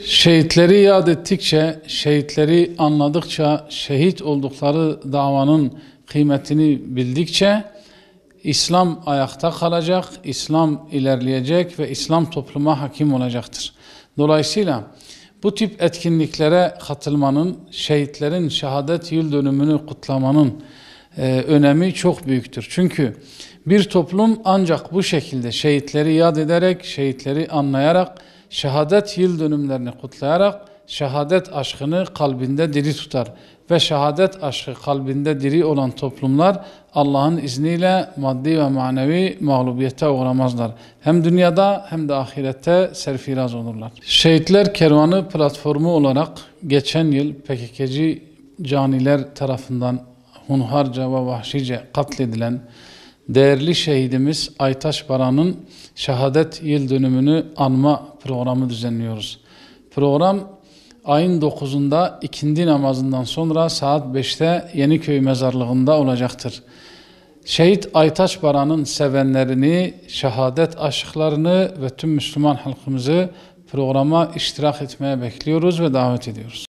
Şehitleri yad ettikçe, şehitleri anladıkça, şehit oldukları davanın kıymetini bildikçe İslam ayakta kalacak, İslam ilerleyecek ve İslam topluma hakim olacaktır. Dolayısıyla bu tip etkinliklere katılmanın, şehitlerin şehadet yıl dönümünü kutlamanın önemi çok büyüktür. Çünkü bir toplum ancak bu şekilde şehitleri yad ederek, şehitleri anlayarak, şehadet yıl dönümlerini kutlayarak şehadet aşkını kalbinde diri tutar. Ve şehadet aşkı kalbinde diri olan toplumlar Allah'ın izniyle maddi ve manevi mağlubiyete uğramazlar. Hem dünyada hem de ahirette serfiraz olurlar. Şehitler Kervanı platformu olarak geçen yıl PKK'cı caniler tarafından hunharca ve vahşice katledilen değerli şehidimiz Aytaç Baran'ın şehadet yıl dönümünü anma programı düzenliyoruz. Program ayın 9'unda ikindi namazından sonra saat 5'te Yeniköy mezarlığında olacaktır. Şehit Aytaç Baran'ın sevenlerini, şehadet aşıklarını ve tüm Müslüman halkımızı programa iştirak etmeye bekliyoruz ve davet ediyoruz.